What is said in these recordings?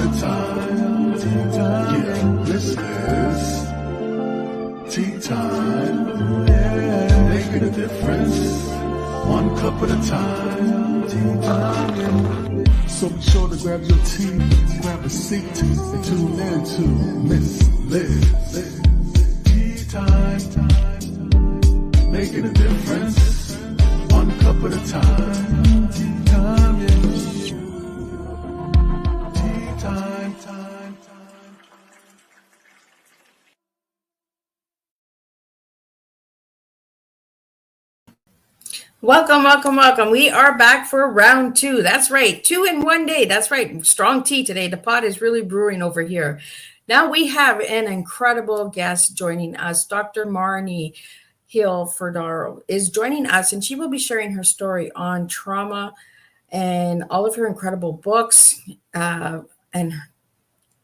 at a time. Yeah, this is tea time. Making a difference. One cup at a time. Tea time. So be sure to grab your tea, grab a seat, and tune in to Miss Liz. Tea time. Making a difference. One cup at a time. Tea time. Tea time. Welcome. We are back for round 2. That's right. 2 in one day. That's right. Strong tea today. The pot is really brewing over here. Now we have an incredible guest joining us. Dr. Marni Hill Foderaro is joining us, and she will be sharing her story on trauma and all of her incredible books. And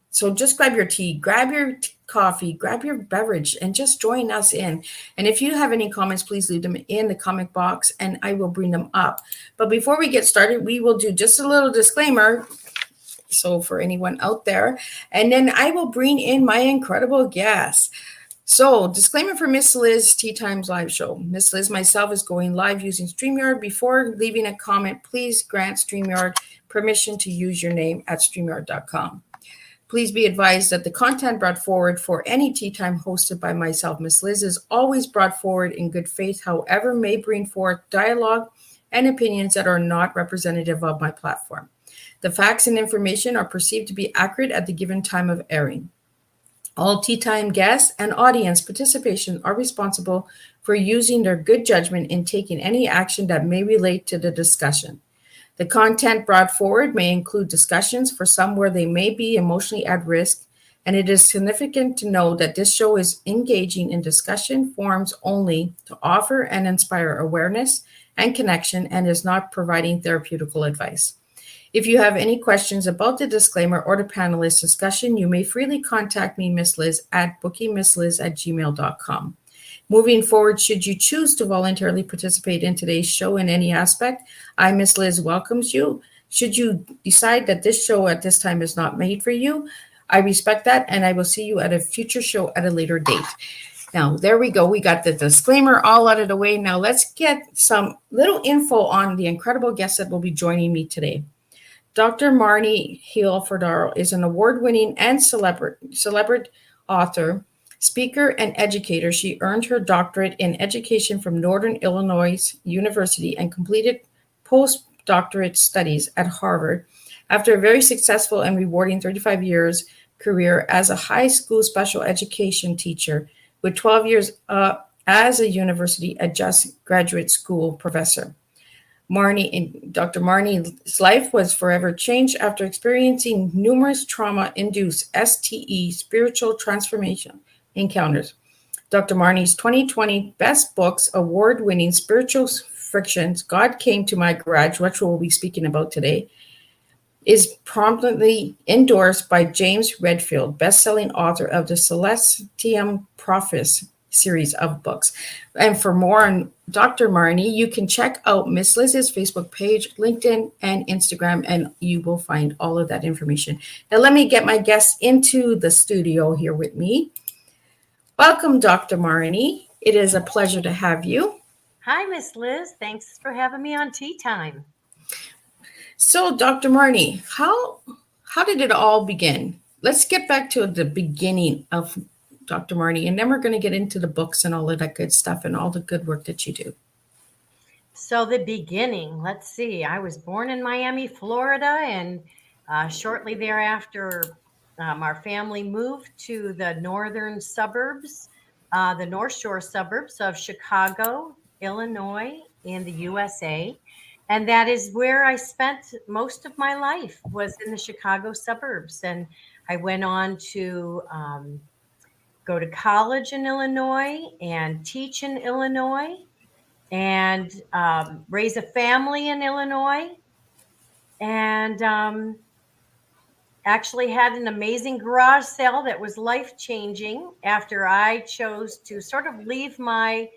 so just grab your tea, grab your coffee, grab your beverage, and just join us in. And if you have any comments, please leave them in the comment box, and I will bring them up. But before we get started, we will do just a little disclaimer. So for anyone out there, and then I will bring in my incredible guest. So disclaimer for Miss Liz Tea Times live show. Miss Liz myself is going live using StreamYard. Before leaving a comment, please grant StreamYard permission to use your name at StreamYard.com. Please be advised that the content brought forward for any tea time hosted by myself, Miss Liz, is always brought forward in good faith, however, may bring forth dialogue and opinions that are not representative of my platform. The facts and information are perceived to be accurate at the given time of airing. All tea time guests and audience participation are responsible for using their good judgment in taking any action that may relate to the discussion. The content brought forward may include discussions for some where they may be emotionally at risk, and it is significant to know that this show is engaging in discussion forums only to offer and inspire awareness and connection and is not providing therapeutical advice. If you have any questions about the disclaimer or the panelist discussion, you may freely contact me, Miss Liz, at bookingmissliz@gmail.com. Moving forward, should you choose to voluntarily participate in today's show in any aspect, I, Miss Liz, welcomes you. Should you decide that this show at this time is not made for you, I respect that, and I will see you at a future show at a later date. Now, there we go. We got the disclaimer all out of the way. Now, let's get some little info on the incredible guest that will be joining me today. Dr. Marni Hill Foderaro is an award-winning and celebrity author, speaker, and educator. She earned her doctorate in education from Northern Illinois University and completed postdoctorate studies at Harvard after a very successful and rewarding 35 years career as a high school special education teacher with 12 years as a university adjunct graduate school professor. Dr. Marni's life was forever changed after experiencing numerous trauma-induced STE-Spiritual transformation encounters. Dr. Marni's 2020 Best Books award-winning spiritual frictions, God Came to My Garage, which we'll be speaking about today, is promptly endorsed by James Redfield, best-selling author of the Celestine Prophecy series of books. And for more on Dr. Marni, you can check out Miss Liz's Facebook page, LinkedIn, and Instagram, and you will find all of that information. Now, let me get my guests into the studio here with me. Welcome, Dr. Marni. It is a pleasure to have you. Hi, Miss Liz. Thanks for having me on Tea Time. So, Dr. Marni, how did it all begin? Let's get back to the beginning of Dr. Marni, and then we're going to get into the books and all of that good stuff and all the good work that you do. So the beginning, let's see. I was born in Miami, Florida, and shortly thereafter, our family moved to the northern suburbs, the North Shore suburbs of Chicago, Illinois, in the USA. And that is where I spent most of my life, was in the Chicago suburbs. And I went on to go to college in Illinois and teach in Illinois and raise a family in Illinois. And actually had an amazing garage sale that was life-changing after I chose to sort of leave my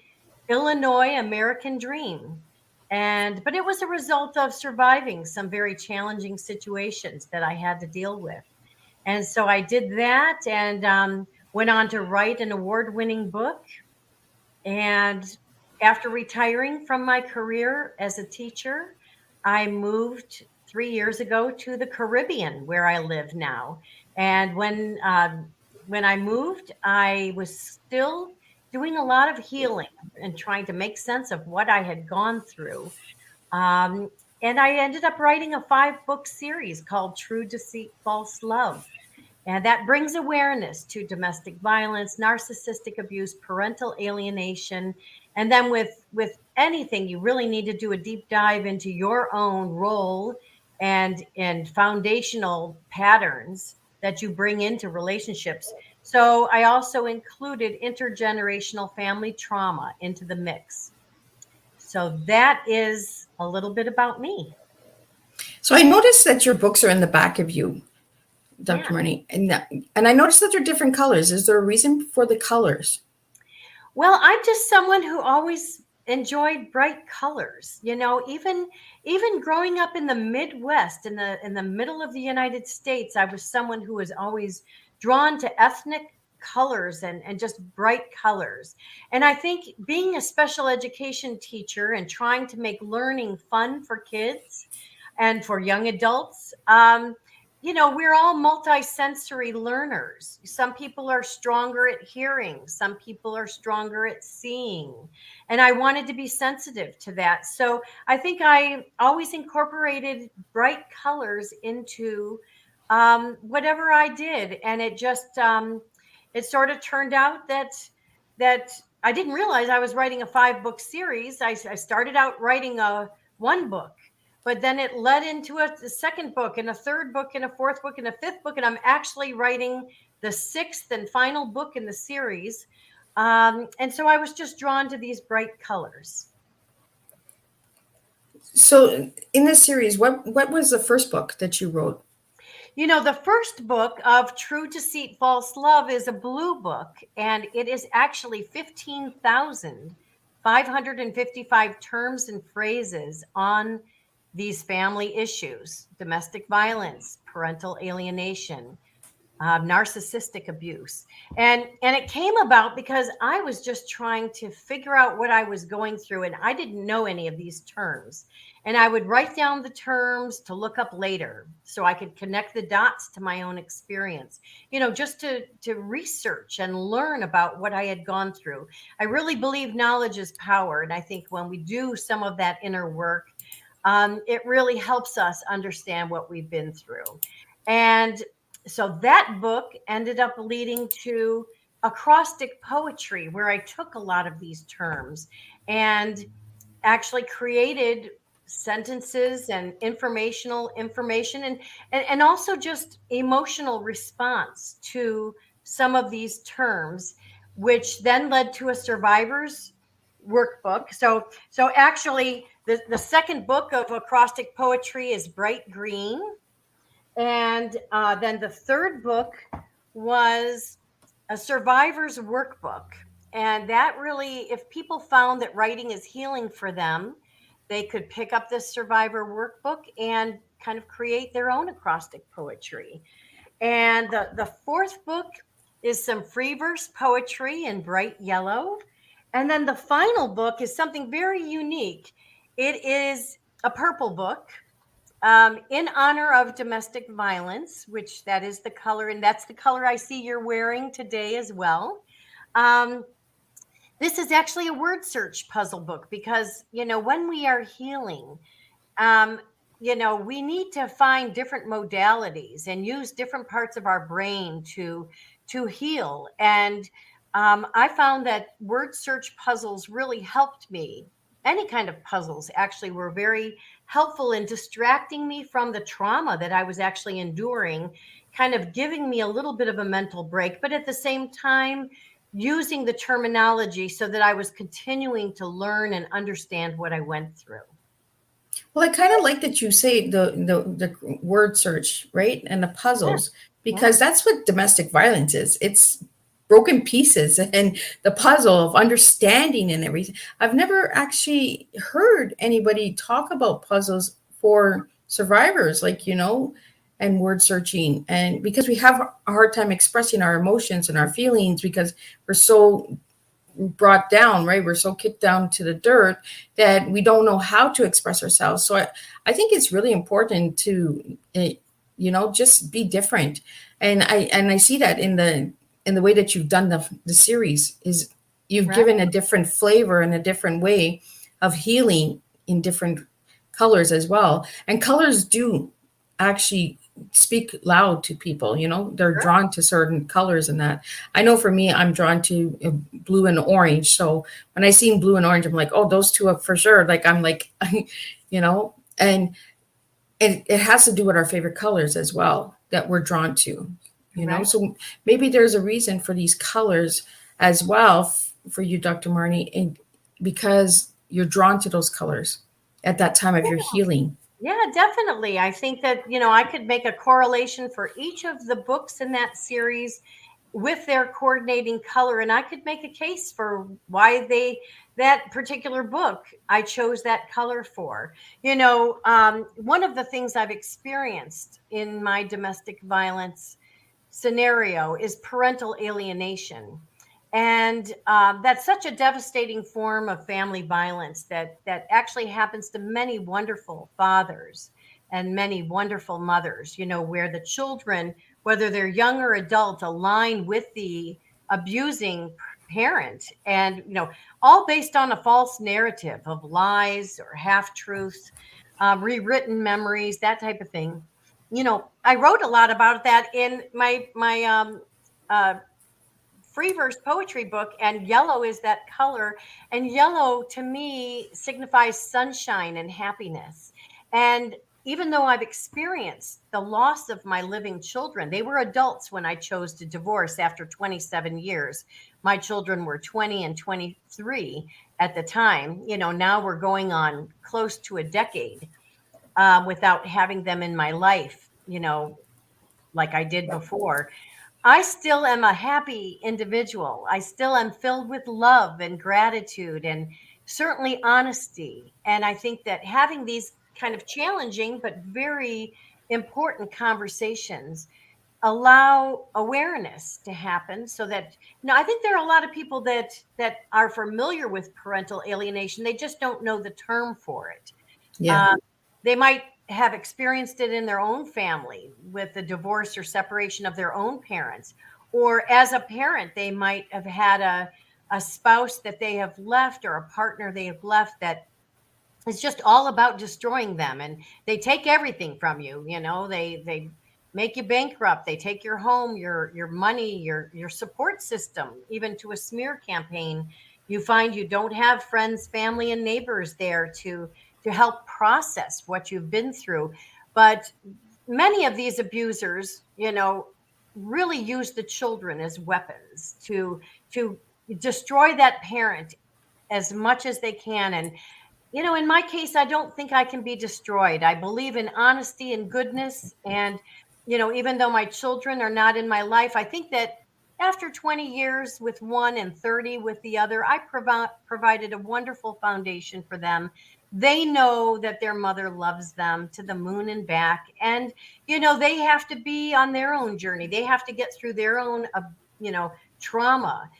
Illinois American dream. But it was a result of surviving some very challenging situations that I had to deal with. And so I did that and went on to write an award-winning book. And after retiring from my career as a teacher, I moved 3 years ago to the Caribbean, where I live now. And when I moved, I was still doing a lot of healing and trying to make sense of what I had gone through. Um, and I ended up writing a 5-book series called True Deceit, False Love. And that brings awareness to domestic violence, narcissistic abuse, parental alienation. And then with anything, you really need to do a deep dive into your own role and foundational patterns that you bring into relationships. So I also included intergenerational family trauma into the mix. So that is a little bit about me. So I noticed that your books are in the back of you, Dr. Marni, and I noticed that they're different colors. Is there a reason for the colors? Well, I'm just someone who always enjoyed bright colors. You know, even growing up in the Midwest, in the middle of the United States, I was someone who was always drawn to ethnic colors and just bright colors. And I think being a special education teacher and trying to make learning fun for kids and for young adults, you know, we're all multisensory learners. Some people are stronger at hearing, some people are stronger at seeing. And I wanted to be sensitive to that. So I think I always incorporated bright colors into whatever I did. And it just, it sort of turned out that I didn't realize I was writing a 5-book series. I started out writing one book. But then it led into a second book and a third book and a fourth book and a fifth book. And I'm actually writing the 6th and final book in the series. And so I was just drawn to these bright colors. So in this series, what was the first book that you wrote? You know, the first book of True Deceit, False Love is a blue book. And it is actually 15,555 terms and phrases on these family issues: domestic violence, parental alienation, narcissistic abuse. And it came about because I was just trying to figure out what I was going through, and I didn't know any of these terms. And I would write down the terms to look up later so I could connect the dots to my own experience, you know, just to research and learn about what I had gone through. I really believe knowledge is power. And I think when we do some of that inner work, it really helps us understand what we've been through. And so that book ended up leading to acrostic poetry, where I took a lot of these terms and actually created sentences and information and also just emotional response to some of these terms, which then led to a survivor's workbook. So actually the second book of acrostic poetry is bright green. And then the third book was a survivor's workbook. And that really, if people found that writing is healing for them, they could pick up this survivor workbook and kind of create their own acrostic poetry. And the fourth book is some free verse poetry in bright yellow. And then the final book is something very unique. It is a purple book in honor of domestic violence, which that is the color, and that's the color I see you're wearing today as well. This is actually a word search puzzle book because, you know, when we are healing, you know, we need to find different modalities and use different parts of our brain to heal. And I found that word search puzzles really helped me. Any kind of puzzles actually were very helpful in distracting me from the trauma that I was actually enduring, kind of giving me a little bit of a mental break, but at the same time, using the terminology so that I was continuing to learn and understand what I went through. Well, I kind of like that you say the word search, right? And the puzzles, because that's what domestic violence is. It's broken pieces and the puzzle of understanding and everything. I've never actually heard anybody talk about puzzles for survivors, like, you know, and word searching, and because we have a hard time expressing our emotions and our feelings because we're so brought down, right? We're so kicked down to the dirt that we don't know how to express ourselves. So I think it's really important to, just be different. And I see that in the way that you've done the series is you've Right. given a different flavor and a different way of healing in different colors as well. And colors do actually speak loud to people, they're Sure. drawn to certain colors. And that, I know for me, I'm drawn to blue and orange. So when I see blue and orange, I'm like, oh, those two are for sure. Like, I'm like, and it has to do with our favorite colors as well that we're drawn to, Right. so maybe there's a reason for these colors as well for you, Dr. Marni, and because you're drawn to those colors at that time of your healing. Yeah, definitely. I think that, I could make a correlation for each of the books in that series with their coordinating color. And I could make a case for why that particular book, I chose that color for. One of the things I've experienced in my domestic violence scenario is parental alienation. And that's such a devastating form of family violence that actually happens to many wonderful fathers and many wonderful mothers, where the children, whether they're young or adult, align with the abusing parent, and, all based on a false narrative of lies or half truths, rewritten memories, that type of thing. I wrote a lot about that in my free verse poetry book, and yellow is that color. And yellow to me signifies sunshine and happiness. And even though I've experienced the loss of my living children, they were adults when I chose to divorce after 27 years. My children were 20 and 23 at the time. Now we're going on close to a decade without having them in my life, like I did before. I still am a happy individual. I still am filled with love and gratitude and certainly honesty. And I think that having these kind of challenging but very important conversations allow awareness to happen, so that, I think there are a lot of people that are familiar with parental alienation. They just don't know the term for it. Yeah. They might have experienced it in their own family with the divorce or separation of their own parents. Or as a parent, they might have had a spouse that they have left, or a partner they have left that is just all about destroying them. And they take everything from you. They make you bankrupt. They take your home, your money, your support system, even to a smear campaign. You find you don't have friends, family, and neighbors there to help process what you've been through. But many of these abusers, really use the children as weapons to destroy that parent as much as they can. And, in my case, I don't think I can be destroyed. I believe in honesty and goodness. And, even though my children are not in my life, I think that after 20 years with one and 30 with the other, I provided a wonderful foundation for them. They know that their mother loves them to the moon and back. And, they have to be on their own journey. They have to get through their own, trauma.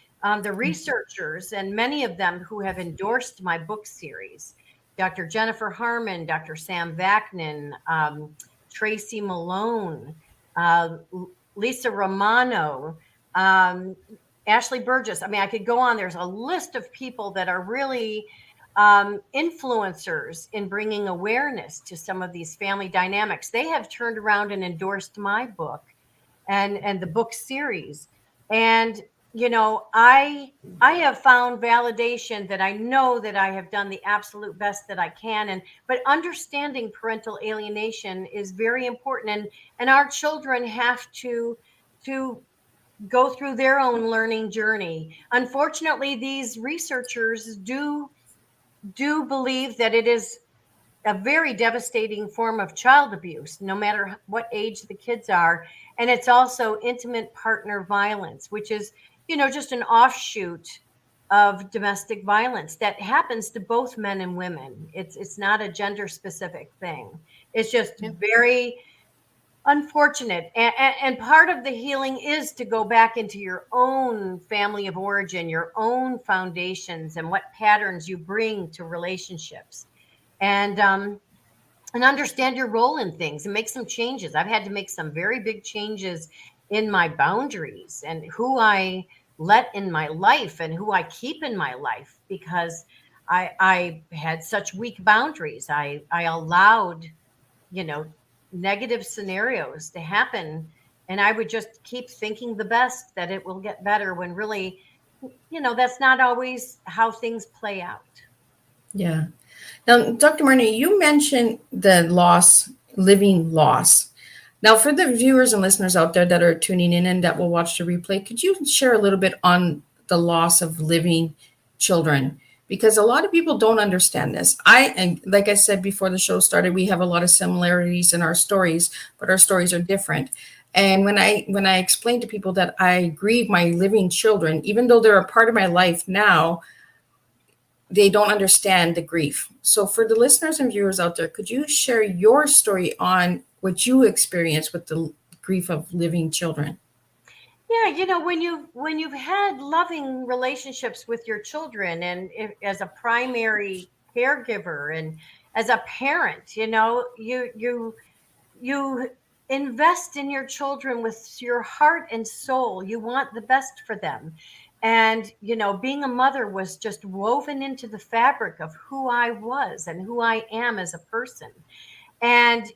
The researchers, and many of them who have endorsed my book series, Dr. Jennifer Harmon, Dr. Sam Vaknin, Tracy Malone, Lisa Romano, Ashley Burgess. I mean, I could go on. There's a list of people that are really influencers in bringing awareness to some of these family dynamics. They have turned around and endorsed my book and the book series. And, I have found validation that I know that I have done the absolute best that I can. But understanding parental alienation is very important. And our children have to go through their own learning journey. Unfortunately, these researchers do believe that it is a very devastating form of child abuse, no matter what age the kids are. And it's also intimate partner violence, which is, just an offshoot of domestic violence that happens to both men and women. It's not a gender specific thing. It's just very unfortunate. And part of the healing is to go back into your own family of origin, your own foundations, and what patterns you bring to relationships. And understand your role in things and make some changes. I've had to make some very big changes in my boundaries and who I let in my life and who I keep in my life, because I had such weak boundaries. I allowed, you know, negative scenarios to happen, and I would just keep thinking the best, that it will get better, when really, that's not always how things play out. Yeah. Now, Dr. Marni, you mentioned the living loss. Now, for the viewers and listeners out there that are tuning in and that will watch the replay, could you share a little bit on the loss of living children? Because a lot of people don't understand this. And like I said before the show started, we have a lot of similarities in our stories, but our stories are different. And when I explain to people that I grieve my living children, even though they're a part of my life now, they don't understand the grief. So for the listeners and viewers out there, could you share your story on what you experienced with the grief of living children? Yeah, when you've had loving relationships with your children, and as a primary caregiver and as a parent, you invest in your children with your heart and soul. You want the best for them. And, being a mother was just woven into the fabric of who I was and who I am as a person. And,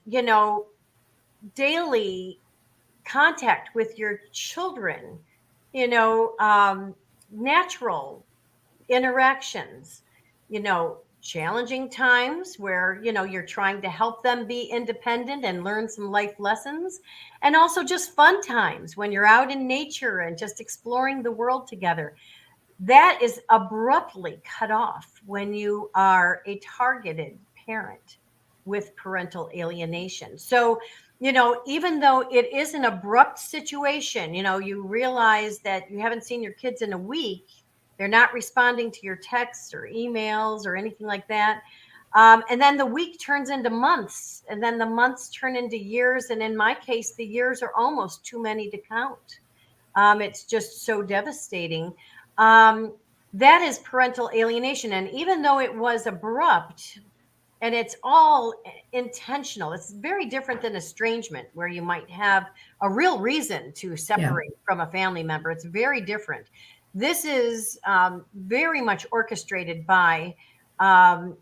daily contact with your children, natural interactions, challenging times where, you're trying to help them be independent and learn some life lessons, and also just fun times when you're out in nature and just exploring the world together. That is abruptly cut off when you are a targeted parent with parental alienation. So, even though it is an abrupt situation, you realize that you haven't seen your kids in a week, they're not responding to your texts or emails or anything like that. And then the week turns into months, and then the months turn into years. And in my case, the years are almost too many to count. It's just so devastating. That is parental alienation. And even though it was abrupt, and it's all intentional, it's very different than estrangement, where you might have a real reason to separate from a family member. It's very different. This is very much orchestrated by a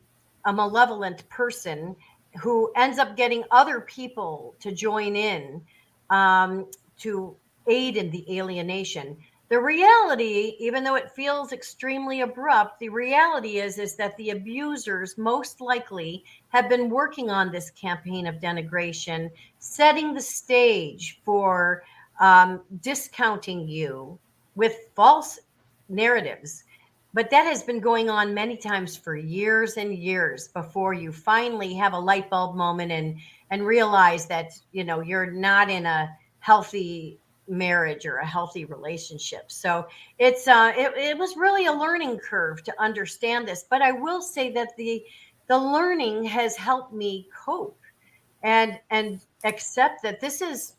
malevolent person who ends up getting other people to join in to aid in the alienation. The reality, even though it feels extremely abrupt, the reality is that the abusers most likely have been working on this campaign of denigration, setting the stage for discounting you with false narratives. But that has been going on many times for years and years before you finally have a light bulb moment and realize that, you're not in a healthy marriage or a healthy relationship. So it was really a learning curve to understand this. But I will say that the learning has helped me cope and accept that this is,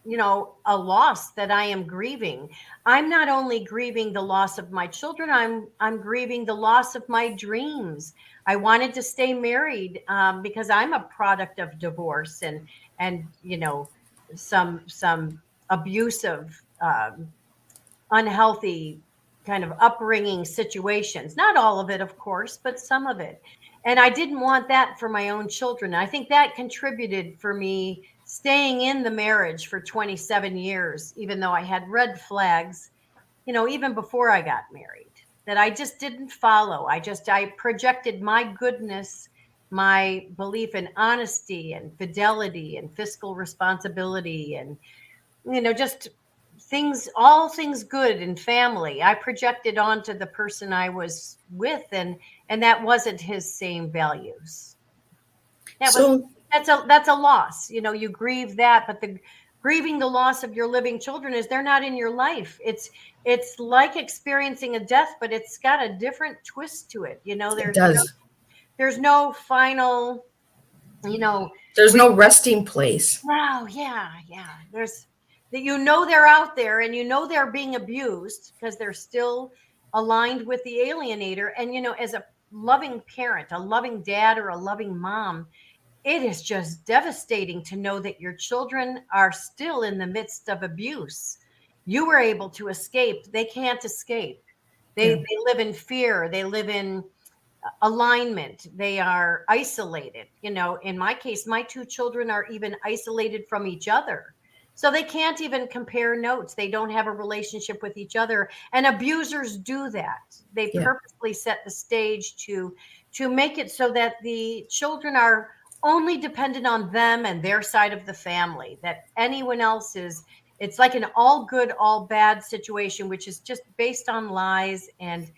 a loss that I am grieving. I'm not only grieving the loss of my children, I'm grieving the loss of my dreams. I wanted to stay married because I'm a product of divorce and some abusive, unhealthy kind of upbringing situations. Not all of it, of course, but some of it. And I didn't want that for my own children. I think that contributed for me staying in the marriage for 27 years, even though I had red flags, even before I got married, that I just didn't follow. I projected my goodness, my belief in honesty and fidelity and fiscal responsibility and, just all things good in family. I projected onto the person I was with, and that wasn't his same values. That's a loss. You grieve that, but grieving the loss of your living children is they're not in your life. It's like experiencing a death, but it's got a different twist to it. It does. There's no final You know, There's no resting place. wow, yeah. There's that, you know, they're out there, and you know they're being abused because they're still aligned with the alienator. And you know, as a loving parent, a loving dad, or a loving mom, it is just devastating to know that your children are still in the midst of abuse. You were able to escape. They can't escape. Yeah. They live in fear. They live in alignment. They are isolated. You know, in my case, my two children are even isolated from each other. So they can't even compare notes. They don't have a relationship with each other. And abusers do that. They Yeah. purposely set the stage to make it so that the children are only dependent on them and their side of the family, that anyone else is, it's like an all good, all bad situation, which is just based on lies. And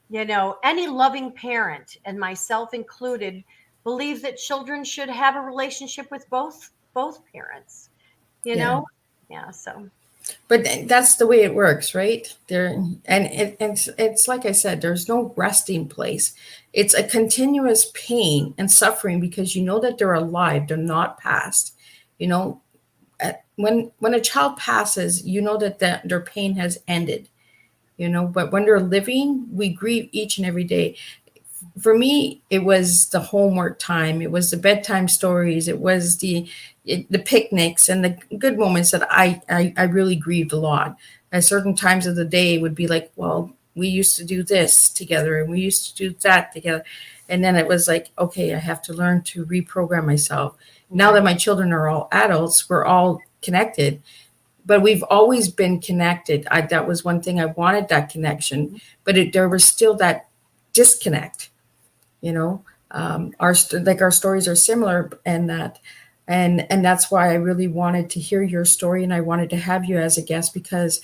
you know, any loving parent, and myself included, believe that children should have a relationship with both parents. You Yeah. know, yeah. So, But that's the way it works, right? There, and it's like I said, there's no resting place. It's a continuous pain and suffering because you know that they're alive, they're not past. You know, when a child passes, you know that their pain has ended. You know, but when they're living, we grieve each and every day. For me, it was the homework time, it was the bedtime stories, it was the picnics and the good moments that I really grieved a lot. At certain times of the day, it would be like, well, we used to do this together and we used to do that together. And then it was like, okay, I have to learn to reprogram myself. Now that my children are all adults, we're all connected, but we've always been connected. That was one thing I wanted, that connection, but there was still that disconnect. You know, our stories are similar, and that's why I really wanted to hear your story, and I wanted to have you as a guest because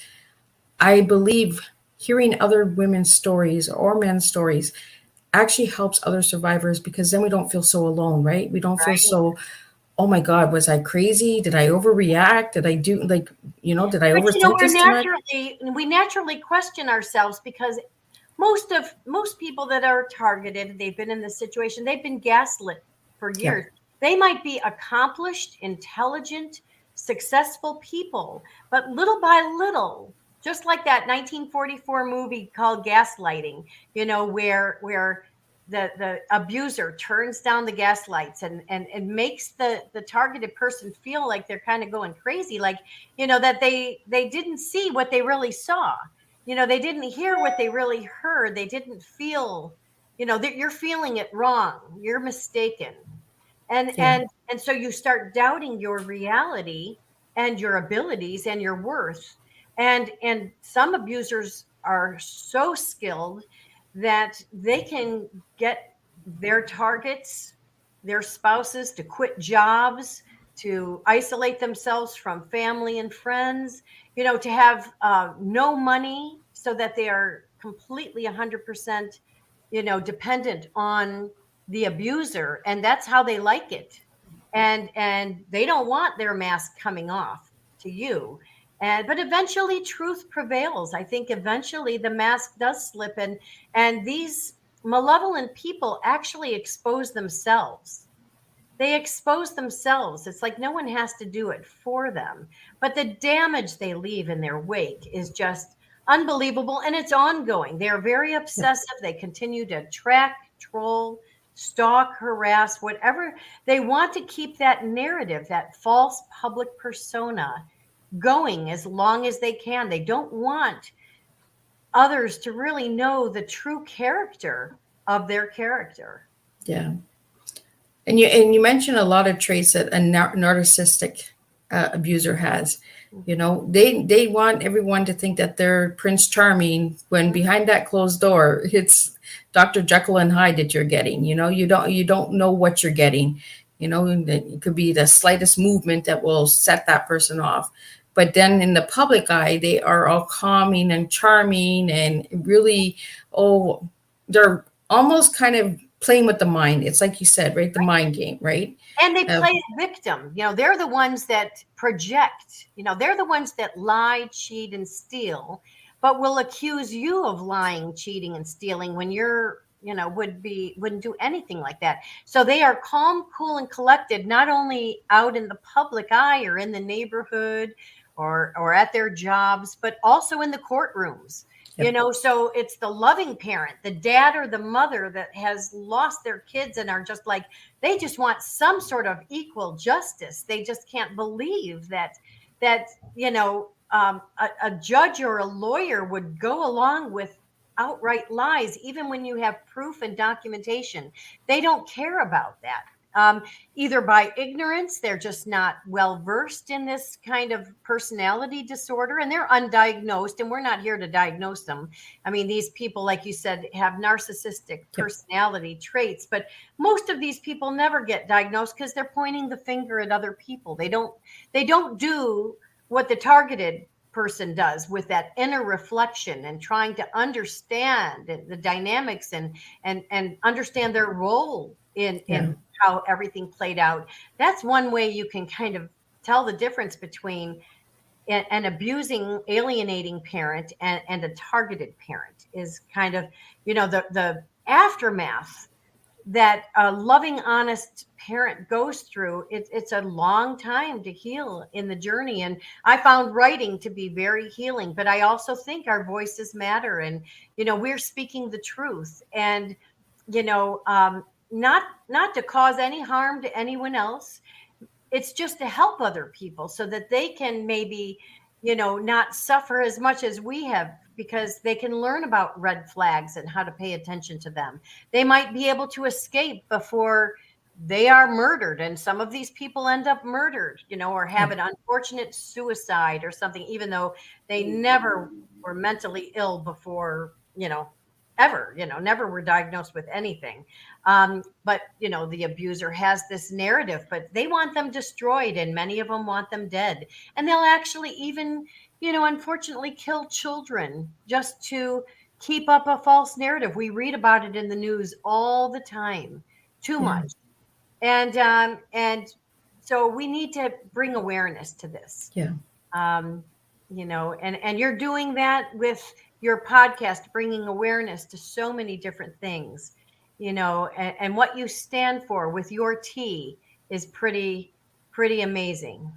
I believe hearing other women's stories or men's stories actually helps other survivors, because then we don't feel so alone, right? We don't feel so, oh my God, was I crazy? Did I overreact? Did I do did I but you know, overthink this too much? we naturally question ourselves because most people that are targeted, they've been in this situation, they've been gaslit for years. Yeah. They might be accomplished, intelligent, successful people, but little by little, just like that 1944 movie called Gaslighting, you know, where the abuser turns down the gas lights and makes the targeted person feel like they're kind of going crazy, like, you know, that they didn't see what they really saw. You know, they didn't hear what they really heard. They didn't feel, you know, that you're feeling it wrong. You're mistaken. And Yeah. and so you start doubting your reality and your abilities and your worth. And some abusers are so skilled that they can get their targets, their spouses, to quit jobs, to isolate themselves from family and friends, you know, to have no money, so that they are completely 100%, you know, dependent on the abuser. And that's how they like it. And they don't want their mask coming off to you. But eventually truth prevails. I think eventually the mask does slip, and these malevolent people actually expose themselves. They expose themselves. It's like no one has to do it for them. But the damage they leave in their wake is just unbelievable, and it's ongoing. They're very obsessive. They continue to track, troll, stalk, harass, whatever. They want to keep that narrative, that false public persona, going as long as they can. They don't want others to really know the true character of their character. Yeah. And you mentioned a lot of traits that a narcissistic abuser has. You know, they want everyone to think that they're Prince Charming, when behind that closed door, it's Dr. Jekyll and Hyde that you're getting. You know, you don't know what you're getting. You know, it could be the slightest movement that will set that person off. But then in the public eye, they are all calming and charming and really, they're almost kind of playing with the mind. It's like you said, right? The mind game, right? And they play a victim. You know, they're the ones that project. You know, they're the ones that lie, cheat, and steal, but will accuse you of lying, cheating, and stealing when you're wouldn't do anything like that. So they are calm, cool, and collected, not only out in the public eye or in the neighborhood or at their jobs, but also in the courtrooms. Yep. So it's the loving parent, the dad or the mother that has lost their kids and are just like, they just want some sort of equal justice. They just can't believe that a judge or a lawyer would go along with outright lies, even when you have proof and documentation. They don't care about that. Either by ignorance, they're just not well versed in this kind of personality disorder, and they're undiagnosed, and we're not here to diagnose them. I mean, these people, like you said, have narcissistic personality traits, but most of these people never get diagnosed because they're pointing the finger at other people. They don't do what the targeted person does with that inner reflection and trying to understand the dynamics and understand their role in how everything played out. That's one way you can kind of tell the difference between an abusing, alienating parent and a targeted parent, is kind of, the aftermath that a loving, honest parent goes through. It's a long time to heal in the journey. And I found writing to be very healing, but I also think our voices matter. And, we're speaking the truth, and, not to cause any harm to anyone else. It's just to help other people so that they can maybe, not suffer as much as we have, because they can learn about red flags and how to pay attention to them. They might be able to escape before they are murdered. And some of these people end up murdered, or have an unfortunate suicide or something, even though they never were mentally ill before, ever, never were diagnosed with anything. But, the abuser has this narrative, but they want them destroyed, and many of them want them dead. And they'll actually even, unfortunately kill children just to keep up a false narrative. We read about it in the news all the time, too much. And so we need to bring awareness to this. And you're doing that with your podcast, bringing awareness to so many different things, and what you stand for with your tea is pretty amazing.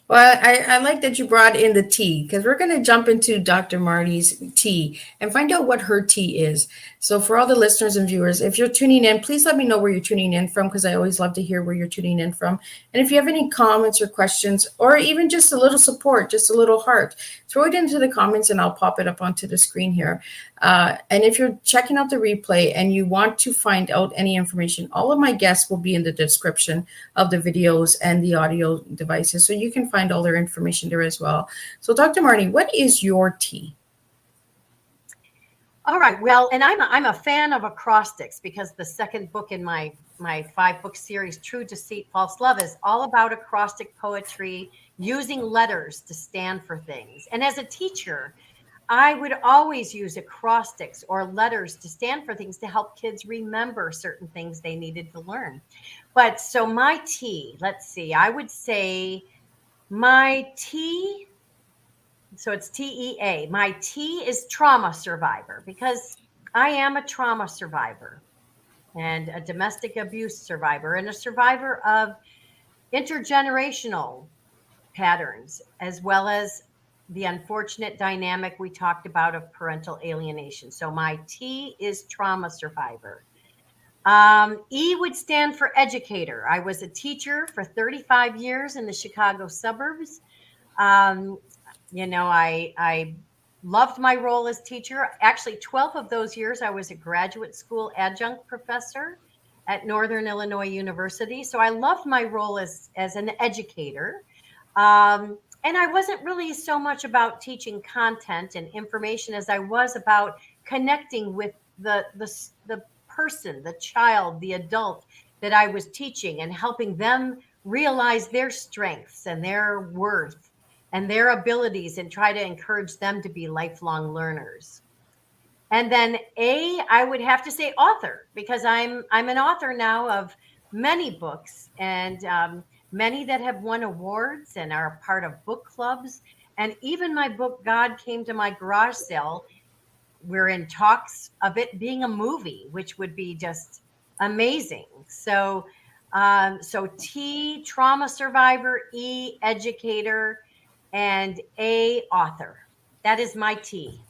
Well, I like that you brought in the tea, because we're going to jump into Dr. Marni's tea and find out what her tea is. So for all the listeners and viewers, if you're tuning in, please let me know where you're tuning in from, because I always love to hear where you're tuning in from. And if you have any comments or questions, or even just a little support, just a little heart, throw it into the comments and I'll pop it up onto the screen here. And if you're checking out the replay and you want to find out any information, all of my guests will be in the description of the videos and the audio devices, so you can find all their information there as well. So Dr. Marni, what is your tea? All right. Well, and I'm a fan of acrostics, because the second book in my 5-book series, True Deceit, False Love, is all about acrostic poetry, using letters to stand for things. And as a teacher, I would always use acrostics or letters to stand for things to help kids remember certain things they needed to learn. But so my tea, let's see, I would say my tea, so it's TEA. My tea is trauma survivor, because I am a trauma survivor and a domestic abuse survivor and a survivor of intergenerational patterns, as well as the unfortunate dynamic we talked about of parental alienation. So my T is trauma survivor. E would stand for educator. I was a teacher for 35 years in the Chicago suburbs. I loved my role as teacher. Actually, 12 of those years, I was a graduate school adjunct professor at Northern Illinois University. So I loved my role as an educator. And I wasn't really so much about teaching content and information as I was about connecting with the person, the child, the adult that I was teaching, and helping them realize their strengths and their worth and their abilities, and try to encourage them to be lifelong learners. And then A, I would have to say author, because I'm an author now of many books, and many that have won awards and are a part of book clubs. And even my book, God Came to My Garage Sale, we're in talks of it being a movie, which would be just amazing. So, so T, trauma survivor, E, educator, and A, author. That is my T.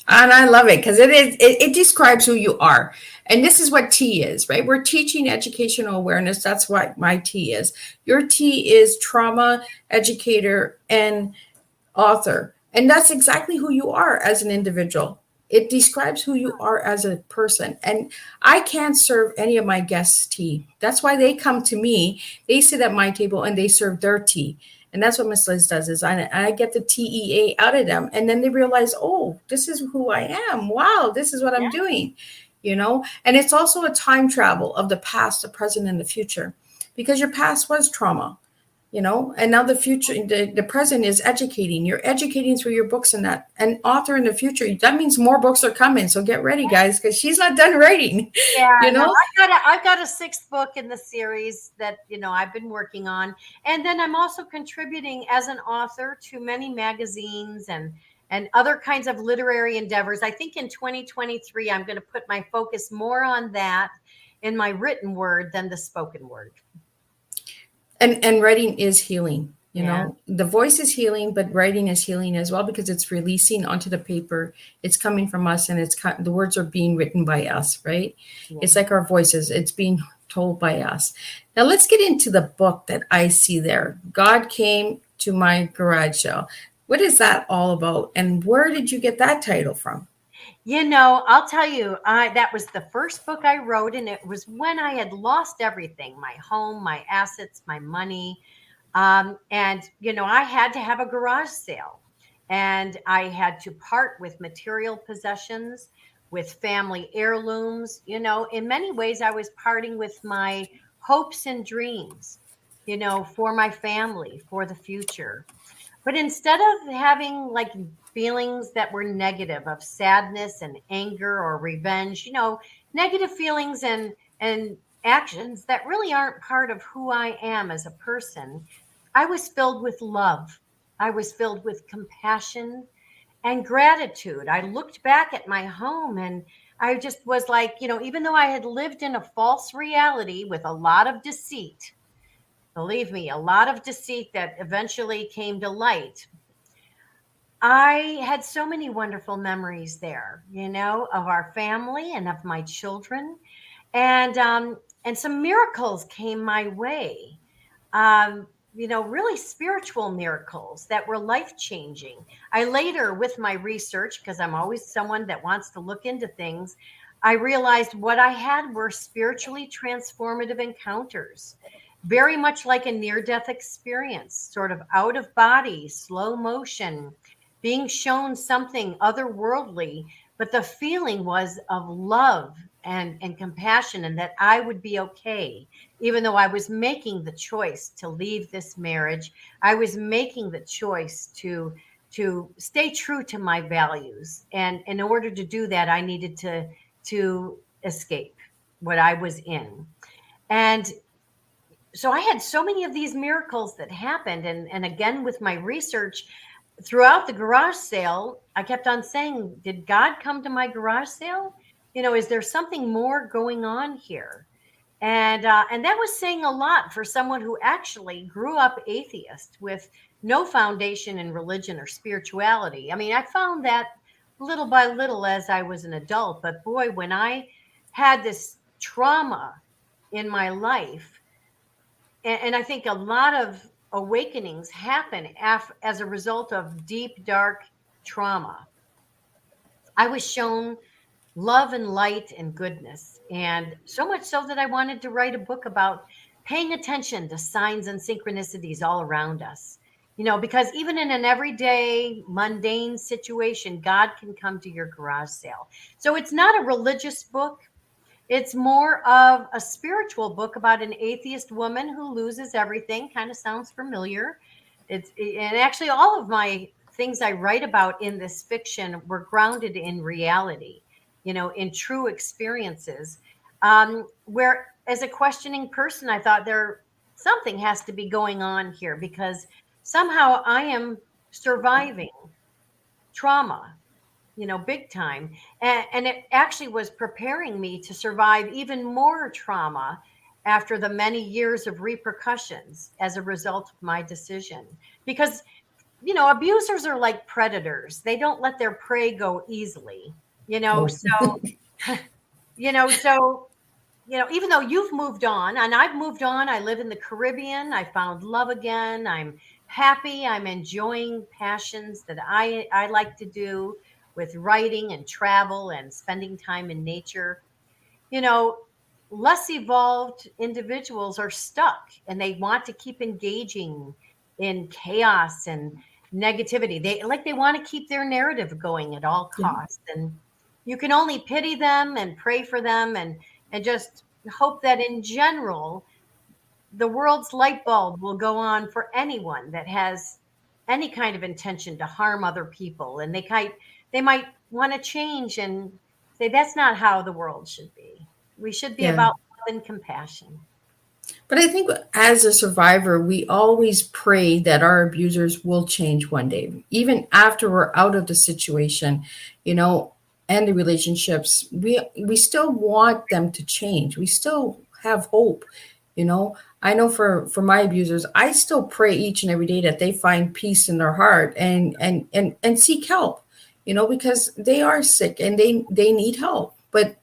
And I love it because it describes who you are. And this is what T is, right? We're teaching educational awareness. That's what my T is. Your T is trauma, educator, and author. And that's exactly who you are as an individual. It describes who you are as a person. And I can't serve any of my guests tea. That's why they come to me. They sit at my table and they serve their tea. And that's what Miss Liz does is I get the TEA out of them. And then they realize, oh, this is who I am. Wow, this is what I'm doing. You know, and it's also a time travel of the past, the present, and the future, because your past was trauma. You know, and now the future, the present is educating. You're educating through your books and that. And author in the future, that means more books are coming. So get ready, guys, because she's not done writing. Yeah, you know, no, I've got a 6th book in the series that, you know, I've been working on. And then I'm also contributing as an author to many magazines and other kinds of literary endeavors. I think in 2023, I'm going to put my focus more on that in my written word than the spoken word. And writing is healing. You know, the voice is healing, but writing is healing as well, because it's releasing onto the paper. It's coming from us, and the words are being written by us, right? Yeah. It's like our voices. It's being told by us. Now let's get into the book that I see there. God Came to My Garage Sale. What is that all about? And where did you get that title from? You know, I'll tell you, that was the first book I wrote, and it was when I had lost everything, my home, my assets, my money. And, you know, I had to have a garage sale, and I had to part with material possessions, with family heirlooms. You know, in many ways, I was parting with my hopes and dreams, you know, for my family, for the future. But instead of having like feelings that were negative of sadness and anger or revenge, you know, negative feelings and actions that really aren't part of who I am as a person, I was filled with love. I was filled with compassion and gratitude. I looked back at my home and I just was like, you know, even though I had lived in a false reality with a lot of deceit, believe me, a lot of deceit that eventually came to light, I had so many wonderful memories there, you know, of our family and of my children. And some miracles came my way. You know, really spiritual miracles that were life-changing. I later, with my research, because I'm always someone that wants to look into things, I realized what I had were spiritually transformative encounters, very much like a near-death experience, sort of out of body, slow motion, being shown something otherworldly, but the feeling was of love and compassion, and that I would be okay. Even though I was making the choice to leave this marriage, I was making the choice to stay true to my values. And in order to do that, I needed to escape what I was in. And so I had so many of these miracles that happened. And again, with my research throughout the garage sale, I kept on saying, did God come to my garage sale? You know, is there something more going on here? And that was saying a lot for someone who actually grew up atheist with no foundation in religion or spirituality. I mean, I found that little by little as I was an adult. But boy, when I had this trauma in my life, and I think a lot of awakenings happen as a result of deep, dark trauma, I was shown love and light and goodness. And so much so that I wanted to write a book about paying attention to signs and synchronicities all around us. You know, because even in an everyday mundane situation, God can come to your garage sale. So it's not a religious book. It's more of a spiritual book about an atheist woman who loses everything. Kind of sounds familiar. And actually all of my things I write about in this fiction were grounded in reality, you know, in true experiences, where as a questioning person, I thought something has to be going on here, because somehow I am surviving trauma big time. And it actually was preparing me to survive even more trauma after the many years of repercussions as a result of my decision. Because, abusers are like predators. They don't let their prey go easily, Oh, so, so even though you've moved on and I've moved on, I live in the Caribbean, I found love again. I'm happy. I'm enjoying passions that I like to do with writing and travel and spending time in nature. You know, Less evolved individuals are stuck and they want to keep engaging in chaos and negativity. They want to keep their narrative going at all yeah. costs. And you can only pity them and pray for them and just hope that in general the world's light bulb will go on for anyone that has any kind of intention to harm other people, and they might want to change and say that's not how the world should be. We should be Yeah. about love and compassion. But I think as a survivor, we always pray that our abusers will change one day, even after we're out of the situation, you know, and the relationships. We still want them to change. We still have hope, you know. I know for my abusers, I still pray each and every day that they find peace in their heart and seek help, you know, because they are sick and they need help. But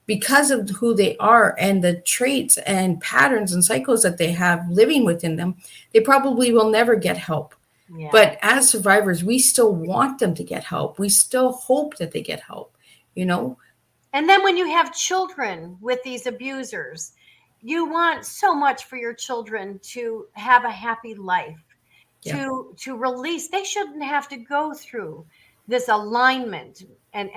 because of who they are and the traits and patterns and cycles that they have living within them, they probably will never get help. Yeah. But as survivors, we still want them to get help. We still hope that they get help, you know? And then when you have children with these abusers, you want so much for your children to have a happy life, Yeah. to release. They shouldn't have to go through this alignment and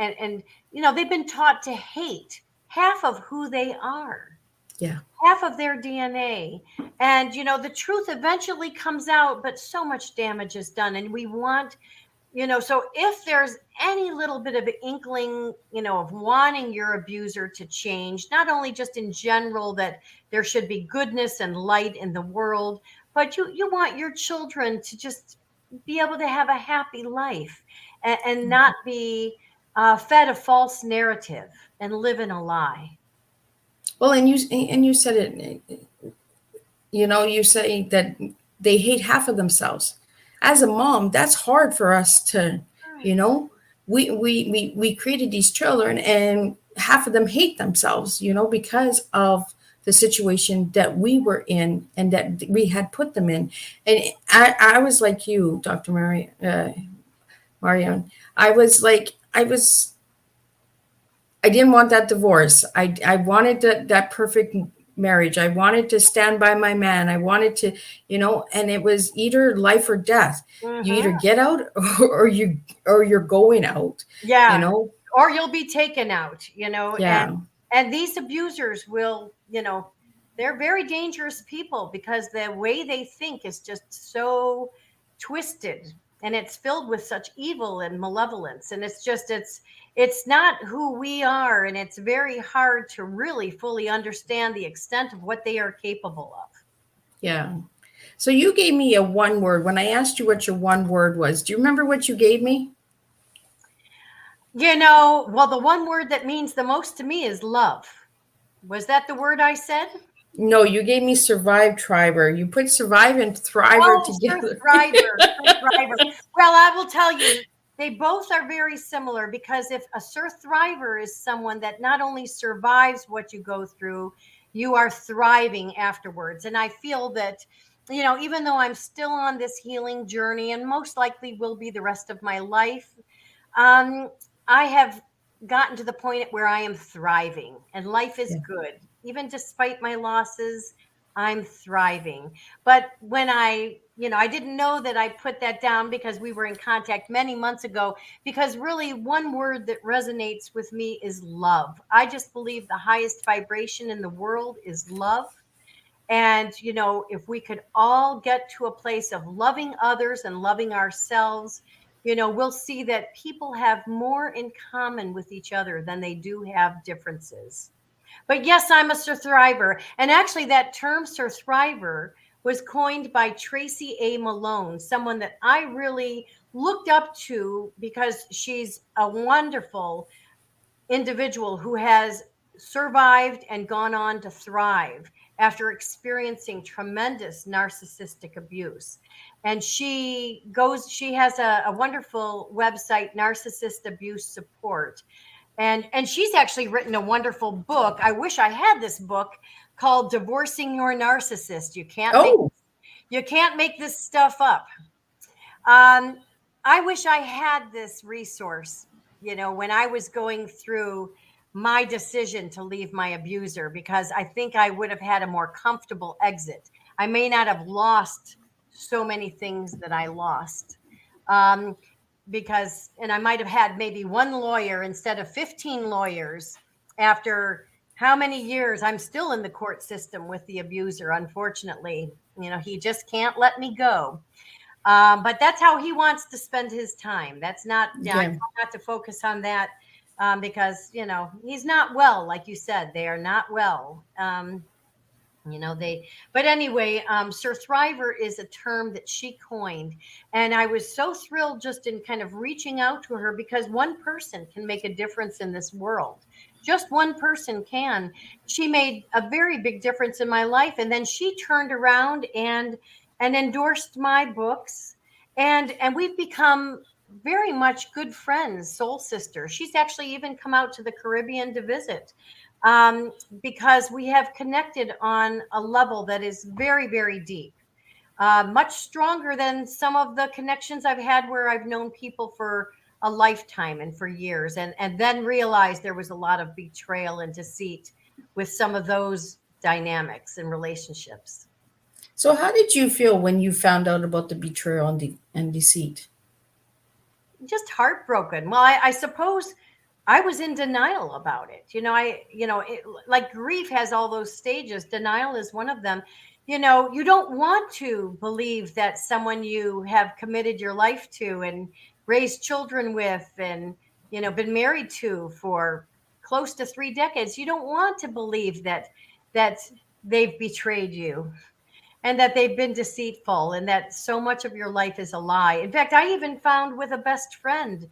they've been taught to hate half of who they are, Yeah. half of their DNA. And the truth eventually comes out, but so much damage is done. And we want, so if there's any little bit of inkling, of wanting your abuser to change, not only just in general that there should be goodness and light in the world, but you want your children to just be able to have a happy life and not be fed a false narrative and live in a lie. Well, and you said it, you know, you say that they hate half of themselves. As a mom, that's hard for us to, you know, we created these children and half of them hate themselves, you know, because of the situation that we were in and that we had put them in. And I was like you, Dr. Marion. I didn't want that divorce. I wanted that perfect marriage. I wanted to stand by my man. I wanted to, you know, and it was either life or death. You either get out or you're going out. Yeah. You know? Or you'll be taken out, Yeah. and these abusers will, they're very dangerous people because the way they think is just so twisted and it's filled with such evil and malevolence. And it's not who we are. And it's very hard to really fully understand the extent of what they are capable of. Yeah. So you gave me a one word when I asked you what your one word was. Do you remember what you gave me? Well, the one word that means the most to me is love. Was that the word I said? No, you gave me survive, thriver. You put survive and thriver together. Thriver. Well, I will tell you, they both are very similar because if a thriver is someone that not only survives what you go through, you are thriving afterwards. And I feel that, even though I'm still on this healing journey and most likely will be the rest of my life, I have gotten to the point where I am thriving and life is good. Even despite my losses, I'm thriving. But when I didn't know that I put that down because we were in contact many months ago, because really one word that resonates with me is love. I just believe the highest vibration in the world is love. And, if we could all get to a place of loving others and loving ourselves, we'll see that people have more in common with each other than they do have differences. But yes, I'm a thriver. And actually that term thriver was coined by Tracy A. Malone, someone that I really looked up to because she's a wonderful individual who has survived and gone on to thrive after experiencing tremendous narcissistic abuse. And she has a wonderful website, Narcissist Abuse Support. And she's actually written a wonderful book. I wish I had this book, called Divorcing Your Narcissist. You can't make this stuff up. I wish I had this resource, when I was going through my decision to leave my abuser, because I think I would have had a more comfortable exit. I may not have lost so many things that I lost. And I might have had maybe one lawyer instead of 15 lawyers. After how many years? I'm still in the court system with the abuser, unfortunately. He just can't let me go. But that's how he wants to spend his time. That's not, I try not to focus on that, because, he's not well. Like you said, they are not well. But anyway, Sir Thriver is a term that she coined. And I was so thrilled just in kind of reaching out to her, because one person can make a difference in this world. Just one person can. She made a very big difference in my life. And then she turned around and endorsed my books. And we've become very much good friends, soul sisters. She's actually even come out to the Caribbean to visit, because we have connected on a level that is very, very deep, much stronger than some of the connections I've had where I've known people for a lifetime and for years, and then realized there was a lot of betrayal and deceit with some of those dynamics and relationships. So how did you feel when you found out about the betrayal and deceit? Just heartbroken. Well, I suppose I was in denial about it. Like grief has all those stages. Denial is one of them. You don't want to believe that someone you have committed your life to and raised children with and, been married to for close to 3 decades. You don't want to believe that they've betrayed you, and that they've been deceitful, and that so much of your life is a lie. In fact, I even found with a best friend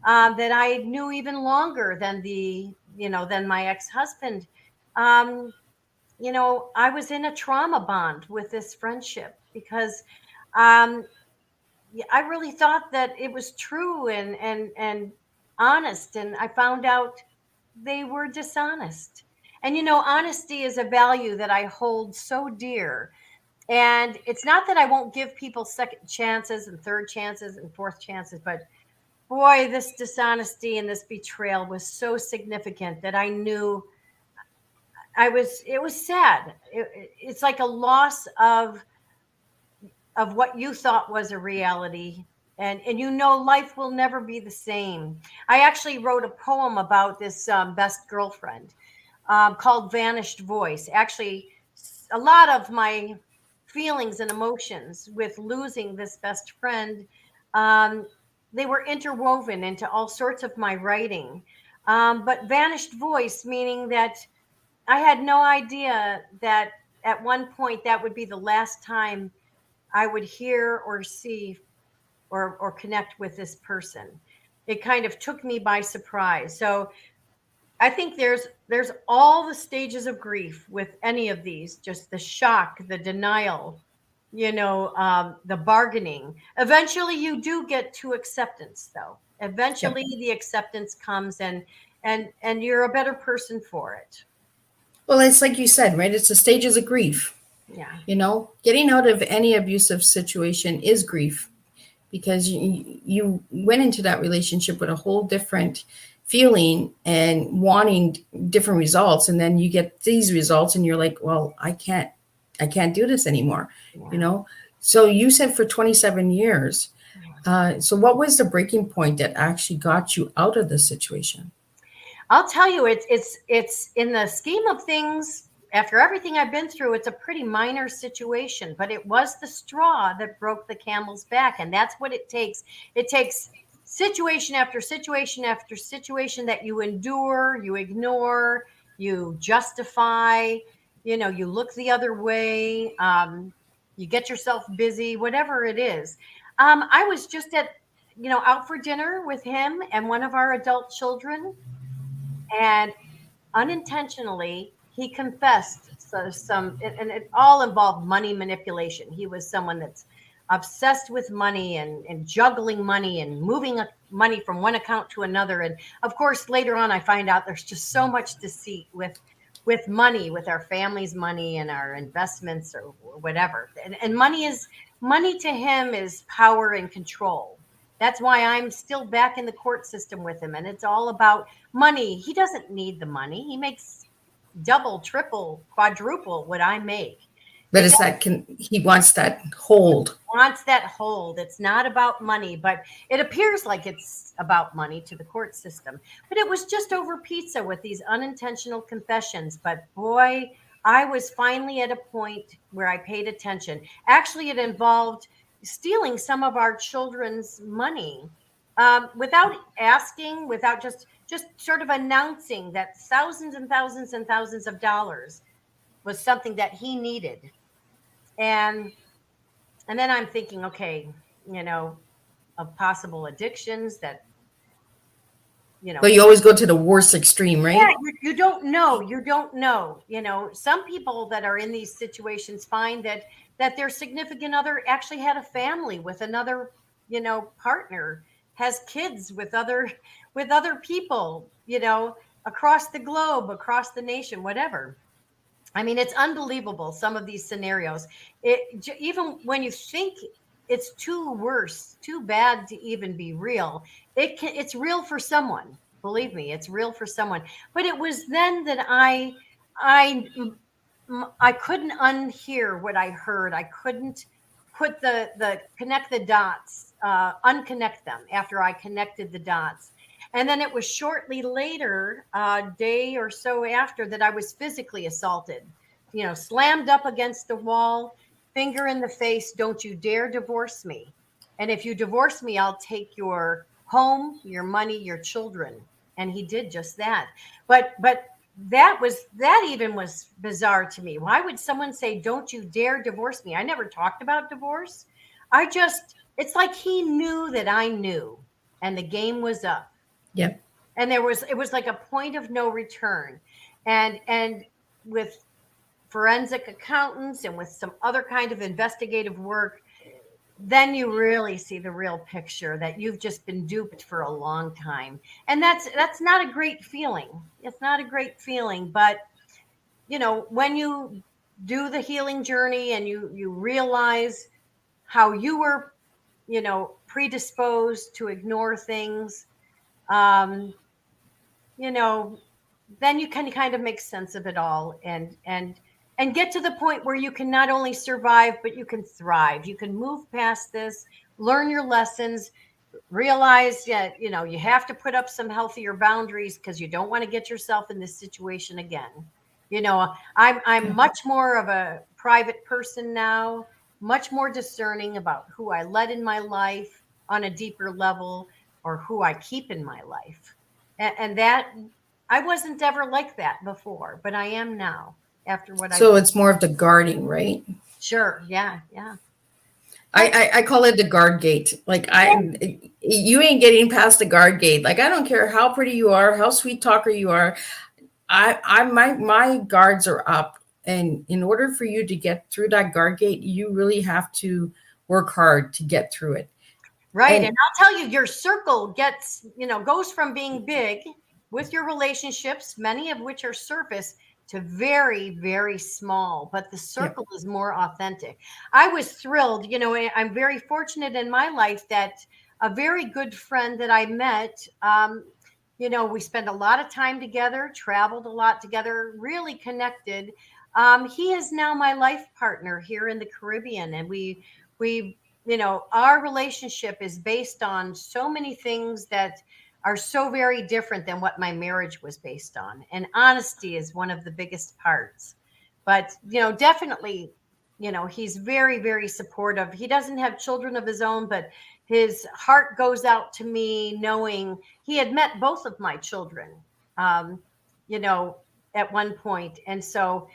that I knew even longer than than my ex-husband. I was in a trauma bond with this friendship, because I really thought that it was true and honest, and I found out they were dishonest. And honesty is a value that I hold so dear. And it's not that I won't give people second chances and third chances and fourth chances, but boy, this dishonesty and this betrayal was so significant that I knew it was sad. It's like a loss of what you thought was a reality. And life will never be the same. I actually wrote a poem about this best girlfriend called Vanished Voice. Actually, a lot of my feelings and emotions with losing this best friend, they were interwoven into all sorts of my writing. But vanished voice, meaning that I had no idea that at one point that would be the last time I would hear or see or connect with this person. It kind of took me by surprise. So I think there's all the stages of grief with any of these, just the shock, the denial, the bargaining. Eventually you do get to acceptance, though. Eventually the acceptance comes and you're a better person for it. Well, it's like you said, right? It's the stages of grief. Yeah. Getting out of any abusive situation is grief, because you went into that relationship with a whole different feeling and wanting different results, and then you get these results and you're like, well, I can't do this anymore. So you said for 27 years. So what was the breaking point that actually got you out of this situation? I'll tell you, it's in the scheme of things, after everything I've been through, it's a pretty minor situation, but it was the straw that broke the camel's back. And that's what it takes. It takes situation after situation after situation that you endure, you ignore, you justify, you look the other way, you get yourself busy, whatever it is. I was just out for dinner with him and one of our adult children, and unintentionally he confessed and it all involved money manipulation. He was someone that's obsessed with money and juggling money and moving money from one account to another. And of course, later on, I find out there's just so much deceit with money, with our family's money and our investments or whatever. And money to him is power and control. That's why I'm still back in the court system with him. And it's all about money. He doesn't need the money. He makes double, triple, quadruple what I make. But he wants that hold. Wants that hold. It's not about money, but it appears like it's about money to the court system. But it was just over pizza with these unintentional confessions. But boy, I was finally at a point where I paid attention. Actually, it involved stealing some of our children's money without asking, without just sort of announcing that thousands and thousands and thousands of dollars was something that he needed. And then I'm thinking, okay, of possible addictions that, But you always go to the worst extreme, right? Yeah, you don't know. You don't know. Some people that are in these situations find that their significant other actually had a family with another, partner, has kids with other people, across the globe, across the nation, whatever. I mean, it's unbelievable, some of these scenarios. Even when you think it's too bad to even be real, it's real for someone. Believe me, it's real for someone. But it was then that I couldn't unhear what I heard. I couldn't put connect the dots, unconnect them after I connected the dots. And then it was shortly later, a day or so after, that I was physically assaulted, slammed up against the wall, finger in the face. Don't you dare divorce me. And if you divorce me, I'll take your home, your money, your children. And he did just that. But that even was bizarre to me. Why would someone say, don't you dare divorce me? I never talked about divorce. It's like he knew that I knew, and the game was up. Yep. And it was like a point of no return. And with forensic accountants and with some other kind of investigative work, then you really see the real picture that you've just been duped for a long time. And that's not a great feeling. It's not a great feeling. But, when you do the healing journey and you realize how you were, predisposed to ignore things, then you can kind of make sense of it all and get to the point where you can not only survive, but you can thrive. You can move past this, learn your lessons, realize that, you have to put up some healthier boundaries because you don't want to get yourself in this situation again. I'm much more of a private person now, much more discerning about who I let in my life on a deeper level, or who I keep in my life. And that I wasn't ever like that before, but I am now after what I. So it's more of the guarding, right? Sure. Yeah. I call it the guard gate. Like you ain't getting past the guard gate. Like, I don't care how pretty you are, how sweet talker you are. My guards are up. And in order for you to get through that guard gate, you really have to work hard to get through it. Right. And I'll tell you, your circle goes from being big with your relationships, many of which are surface, to very, very small, but the circle is more authentic. I was thrilled. I'm very fortunate in my life that a very good friend that I met, we spent a lot of time together, traveled a lot together, really connected. He is now my life partner here in the Caribbean. And we our relationship is based on so many things that are so very different than what my marriage was based on. And honesty is one of the biggest parts. But, definitely, he's very, very supportive. He doesn't have children of his own, but his heart goes out to me knowing he had met both of my children, at one point. And so,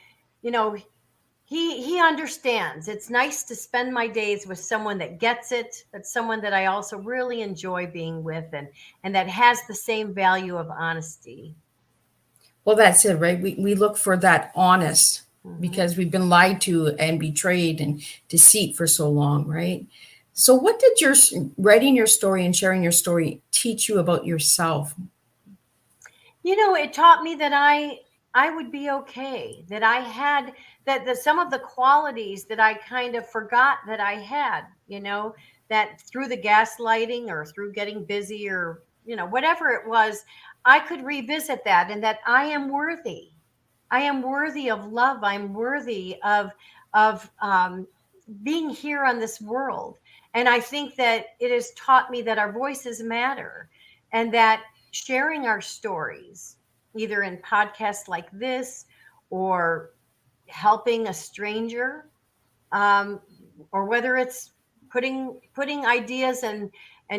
he understands. It's nice to spend my days with someone that gets it, but someone that I also really enjoy being with, and that has the same value of honesty. Well, that's it, right? We look for that honest because we've been lied to and betrayed and deceit for so long, right? So what did your writing your story and sharing your story teach you about yourself? It taught me that I would be okay, that I had that some of the qualities that I kind of forgot that I had, that through the gaslighting or through getting busy or, whatever it was, I could revisit that, and that I am worthy. I am worthy of love. I'm worthy of being here on this world. And I think that it has taught me that our voices matter, and that sharing our stories, either in podcasts like this or helping a stranger, or whether it's putting ideas and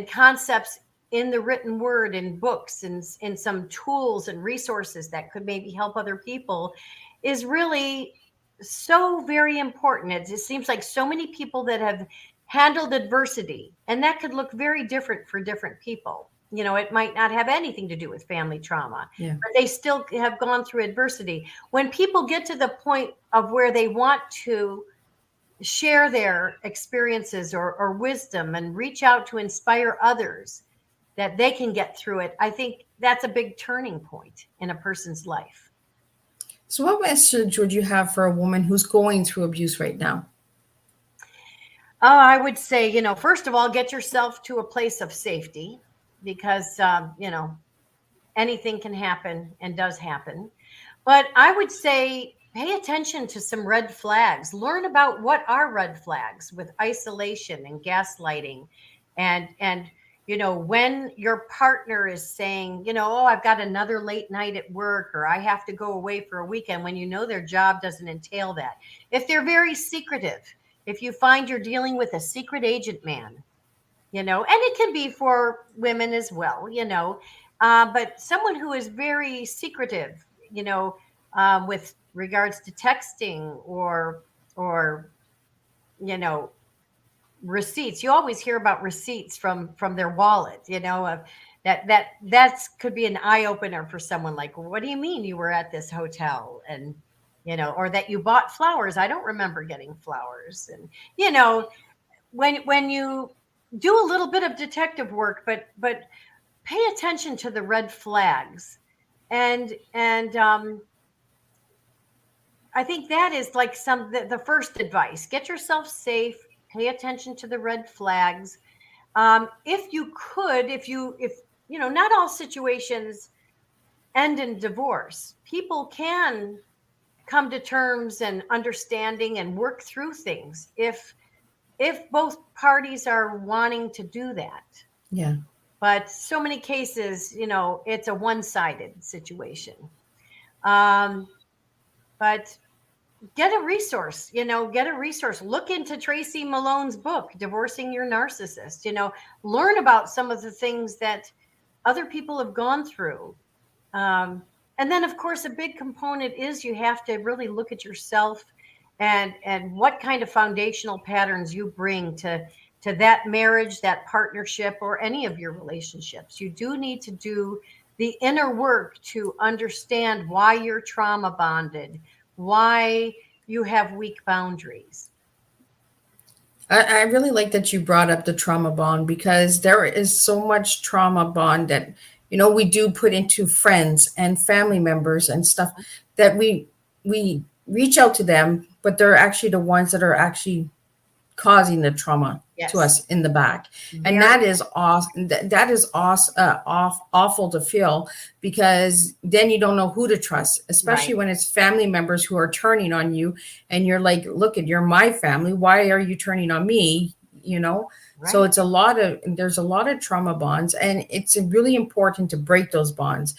concepts in the written word, in books, and in some tools and resources that could maybe help other people, is really so very important. It seems like so many people that have handled adversity, and that could look very different for different people. It might not have anything to do with family trauma, but they still have gone through adversity. When people get to the point of where they want to share their experiences or wisdom and reach out to inspire others, that they can get through it, I think that's a big turning point in a person's life. So what message would you have for a woman who's going through abuse right now? I would say, first of all, get yourself to a place of safety, because, anything can happen and does happen. But I would say pay attention to some red flags. Learn about what are red flags with isolation and gaslighting, and when your partner is saying, oh, I've got another late night at work, or I have to go away for a weekend, when their job doesn't entail that. If they're very secretive, if you find you're dealing with a secret agent man, and it can be for women as well, but someone who is very secretive, with regards to texting or receipts. You always hear about receipts from their wallet, that could be an eye opener for someone. Like, what do you mean you were at this hotel? And, or that you bought flowers. I don't remember getting flowers. And, when you do a little bit of detective work, but pay attention to the red flags. And I think that is like the first advice. Get yourself safe. Pay attention to the red flags. If not all situations end in divorce. People can come to terms and understanding and work through things if both parties are wanting to do that. Yeah. But so many cases, it's a one-sided situation. But get a resource, look into Tracy Malone's book, Divorcing Your Narcissist, learn about some of the things that other people have gone through. And then, of course, a big component is you have to really look at yourself and what kind of foundational patterns you bring to that marriage, that partnership, or any of your relationships. You do need to do the inner work to understand why you're trauma bonded, why you have weak boundaries. I really like that you brought up the trauma bond, because there is so much trauma bond that, we do put into friends and family members and stuff, that we reach out to them, but they're actually the ones that are actually causing the trauma to us in the back. And that is awesome. That is awful to feel, because then you don't know who to trust, especially when it's family members who are turning on you, and you're like, look, you're my family. Why are you turning on me? So there's a lot of trauma bonds, and it's really important to break those bonds.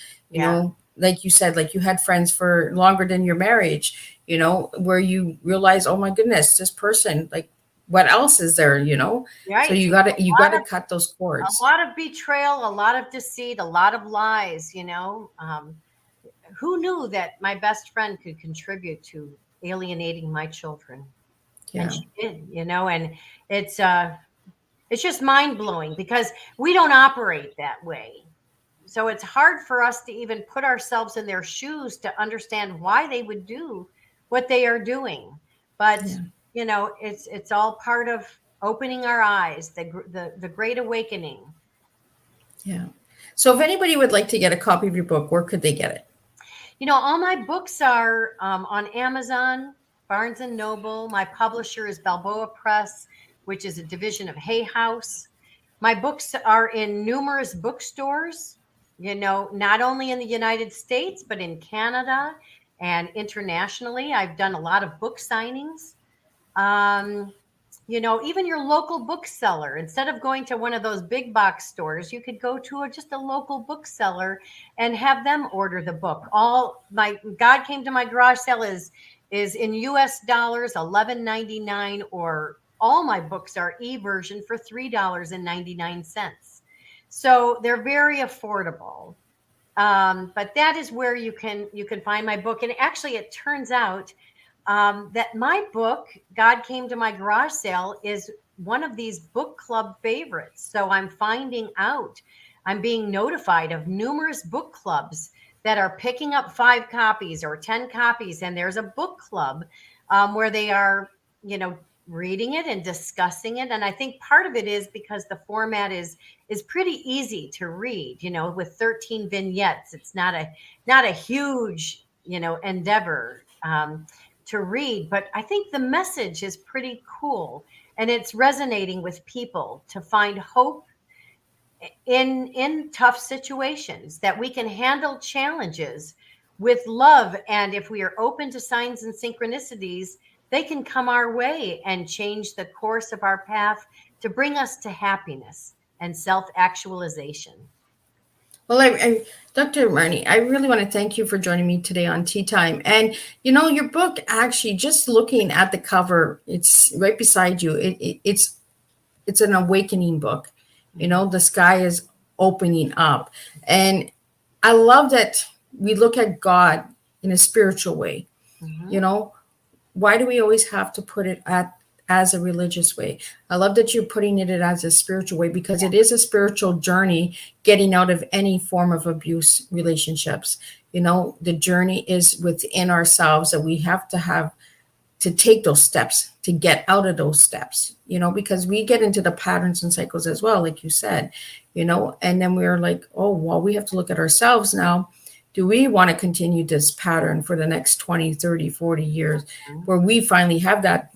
Like you said, like you had friends for longer than your marriage, where you realize, oh my goodness, this person, like, what else is there, Right. So you gotta cut those cords. A lot of betrayal, a lot of deceit, a lot of lies, who knew that my best friend could contribute to alienating my children. Yeah. And she did, and it's just mind-blowing because we don't operate that way. So it's hard for us to even put ourselves in their shoes to understand why they would do what they are doing. But, it's all part of opening our eyes, the great awakening. Yeah. So if anybody would like to get a copy of your book, where could they get it? All my books are on Amazon, Barnes & Noble. My publisher is Balboa Press, which is a division of Hay House. My books are in numerous bookstores, not only in the United States, but in Canada and internationally. I've done a lot of book signings. Even your local bookseller, instead of going to one of those big box stores, you could go to just a local bookseller and have them order the book. All my God Came to My Garage Sale is in US dollars, $11.99, or all my books are e-version for $3.99. So they're very affordable. But that is where you can find my book. And actually, it turns out that my book, God Came to My Garage Sale, is one of these book club favorites. So I'm being notified of numerous book clubs that are picking up 5 copies or 10 copies. And there's a book club where they are, reading it and discussing it. And I think part of it is because the format is pretty easy to read, with 13 vignettes. It's not a huge, endeavor to read, but I think the message is pretty cool, and it's resonating with people to find hope in tough situations, that we can handle challenges with love. And if we are open to signs and synchronicities, they can come our way and change the course of our path to bring us to happiness and self-actualization. Well, Dr. Marni, I really want to thank you for joining me today on Tea Time. And, your book, actually, just looking at the cover, it's right beside you. It's an awakening book. The sky is opening up. And I love that we look at God in a spiritual way. Mm-hmm. Why do we always have to put it as a religious way? I love that you're putting it as a spiritual way, because it is a spiritual journey getting out of any form of abuse relationships. The journey is within ourselves, that we have to take those steps to get out of those steps, because we get into the patterns and cycles as well, like you said, and then we're like, oh, well, we have to look at ourselves now. Do we want to continue this pattern for the next 20, 30, 40 years, where we finally have that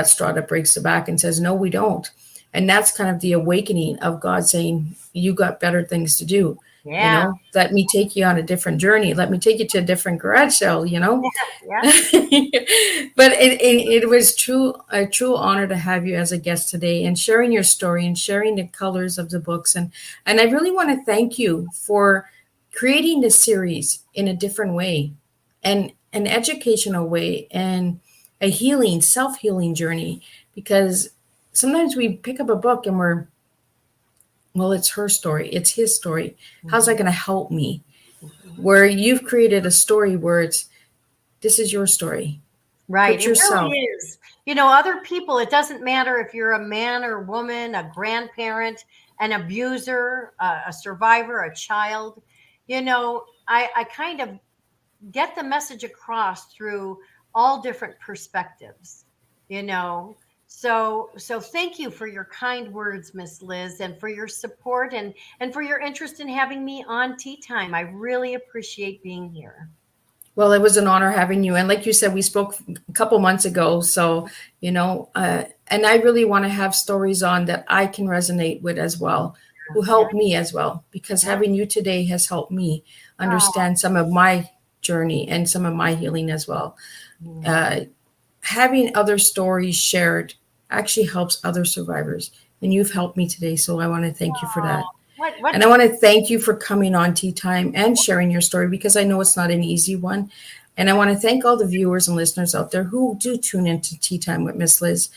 straw that breaks the back and says, no, we don't. And that's kind of the awakening of God saying, you got better things to do. Yeah. Let me take you on a different journey. Let me take you to a different garage sale, Yeah. But it was a true honor to have you as a guest today, and sharing your story and sharing the colors of the books. And I really want to thank you for creating this series in a different way, and an educational way, and a healing, self-healing journey, because sometimes we pick up a book and it's her story, it's his story. How's that going to help me? Where you've created a story where this is your story. Right. It really is. Other people, it doesn't matter if you're a man or woman, a grandparent, an abuser, a survivor, a child. I kind of get the message across through all different perspectives, So thank you for your kind words, Miss Liz, and for your support and for your interest in having me on Tea Time. I really appreciate being here. Well, it was an honor having you. And like you said, we spoke a couple months ago. So, and I really want to have stories on that I can resonate with as well, who helped me as well, because having you today has helped me understand some of my journey and some of my healing as well. Having other stories shared actually helps other survivors, and you've helped me today. So I want to thank you for that. And I want to thank you for coming on Tea Time and sharing your story, because I know it's not an easy one. And I want to thank all the viewers and listeners out there who do tune into Tea Time with Miss Liz.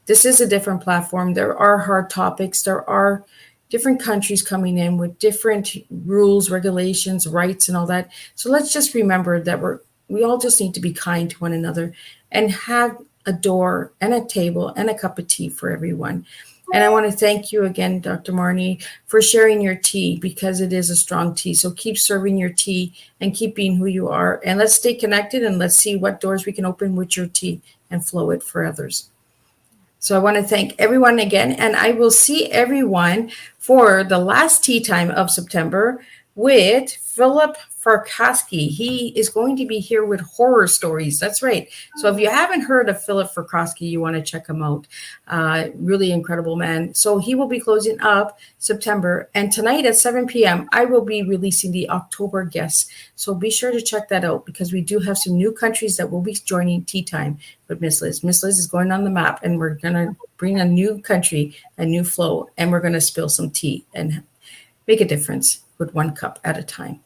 This is a different platform. There are hard topics. There are different countries coming in with different rules, regulations, rights, and all that. So let's just remember that We all just need to be kind to one another and have a door and a table and a cup of tea for everyone. And I want to thank you again, Dr. Marni, for sharing your tea, because it is a strong tea. So keep serving your tea and keep being who you are. And let's stay connected, and let's see what doors we can open with your tea and flow it for others. So I want to thank everyone again, and I will see everyone for the last tea time of September with Philip Farkowski. He is going to be here with horror stories. That's right. So if you haven't heard of Philip Farkowski, you want to check him out. Really incredible man. So he will be closing up September. And tonight at 7 p.m., I will be releasing the October guests. So be sure to check that out, because we do have some new countries that will be joining Tea Time with Miss Liz. Miss Liz is going on the map, and we're going to bring a new country, a new flow, and we're going to spill some tea and make a difference with one cup at a time.